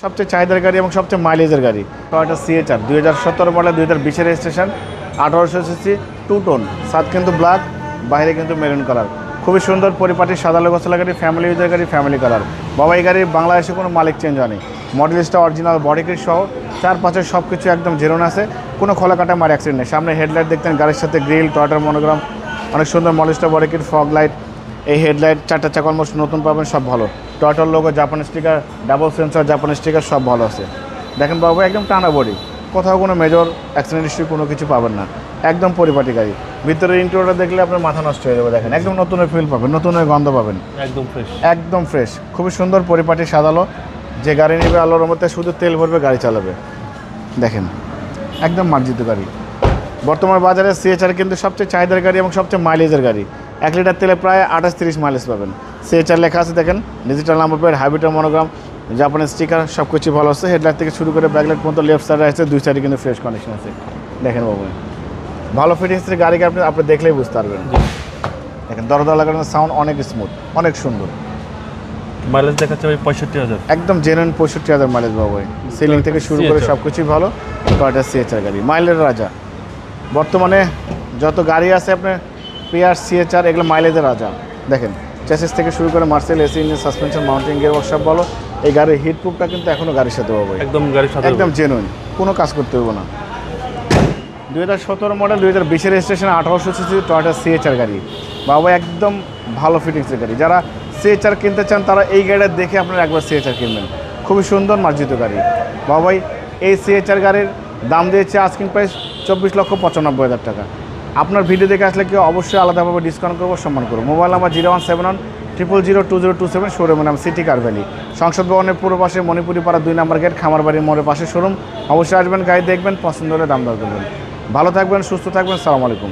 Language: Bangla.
সবচেয়ে চাহিদার গাড়ি এবং সবচেয়ে মাইলেজের গাড়ি Toyota CHR 2017 model 2020 registration 1800 CC 2 tone সাত কিন্তু ব্ল্যাক বাইরে কিন্তু মেরুন কালার খুবই সুন্দর পরিপাটি সাদা গোছালা গাড়ি ফ্যামিলি ইউজার গাড়ি ফ্যামিলি কালার বাবা এই গাড়ির বাংলাদেশে কোনো মালিক চেঞ্জ হয়নি মডেলিস্টটা অরিজিনাল বডি কিট সহ চার পাঁচের সব কিছু একদম জেরোন আছে কোনো খোলাকাটা মার অ্যাক্সিডেন্ট নেই সামনে হেডলাইট দেখতেন গাড়ির সাথে গ্রিল টয়োটার মনোগ্রাম অনেক সুন্দর মডেলিস্টটা বডি কিট ফগ লাইট এই হেডলাইট চারটা চাকা অলমোস্ট নতুন পাবেন সব ভালো টয়োটার logo Japan sticker double sensor Japan sticker সব ভালো আছে দেখেন বাবু একদম টানা বডি কোথাও কোনো মেজর অ্যাক্সিডেন্ট হিস্ট্রি কোনো কিছু পাবেন না একদম পরিপাটি গাড়ি ভিতরের ইন্টেরিয়রটা দেখলে আপনার মাথা নষ্ট হয়ে যাবে দেখেন একদম নতুনের ফিল পাবেন নতুনের গন্ধ পাবেন একদম ফ্রেশ খুবই সুন্দর পরিপাটি সাদালো যে গাড়ি নেবে আলোর মধ্যে শুধু তেল ভরবে গাড়ি চালাবে দেখেন একদম মার্জিত গাড়ি বর্তমান বাজারে সিএচআর কিন্তু সবচেয়ে চাহিদার গাড়ি এবং সবচেয়ে মাইলেজের গাড়ি 1 লিটার তেলে প্রায় 28-30 মাইলেজ পাবেন সিএচআর লেখা আছে দেখেন ডিজিটাল নাম্বার প্লেট হাইব্রিডের মনোগ্রাম জাপানের স্টিকার সব কিছু ভালো আছে হেডলাইট থেকে শুরু করে ব্যাকলাইট পর্যন্ত লেফট সাইডে আছে দুই সাইডে কিন্তু ফ্রেশ কন্ডিশন আছে দেখেন বাবু ভালো ফিটিংসের গাড়িকে আপনি দেখলেই বুঝতে পারবেন দেখেন দরজা লাগানোর সাউন্ড অনেক স্মুথ অনেক সুন্দর মাইলেজ দেখাচ্ছে ভাই 65,000 একদম জেনুইন 65,000 মাইলেজ বাবু সিলিং থেকে শুরু করে সব কিছুই ভালো টয়োটা সিএচআর গাড়ি মাইলের রাজা বর্তমানে যত গাড়ি আছে আপনার পিআর সিএচআর এগুলো মাইলেজের রাজা দেখেন চ্যাসিস থেকে শুরু করে Marcel AC engine suspension mounting gear workshop বলো এই গাড়ির হিট প্রুফটা কিন্তু এখনও গাড়ির সাথে পাবো একদম গাড়ির সাথে একদম জেনুইন কোনো কাজ করতে হবে না 2017 মডেল 2020 রেজিস্ট্রেশন 1800 সিসি টয়োটা সিএচআর গাড়ি বাবা একদম ভালো ফিটিংসের গাড়ি যারা সিএচআর কিনতে চান তারা এই গাড়িটা দেখে আপনারা একবার সিএচআর কিনবেন খুবই সুন্দর মার্জিত গাড়ি বাবাই এই সিএচআর গাড়ির দাম দিয়েছে আস্কিং প্রাইস 24,95,000 টাকা আপনার ভিডিও দেখে আসলে কেউ অবশ্যই আলাদাভাবে ডিসকাউন্ট করবো সম্মান করবো মোবাইল নাম্বার 01710002027 শোরুমের নাম সিটি কার ভ্যালি সংসদ ভবনের পূর্ব পাশে মণিপুরি পাড়া 2 নম্বর গেট খামারবাড়ির মোড়ের পাশে শোরুম অবশ্যই আসবেন গাড়ি দেখবেন পছন্দ হলে দাম দর করবেন ভালো থাকবেন সুস্থ থাকবেন সালাম আলাইকুম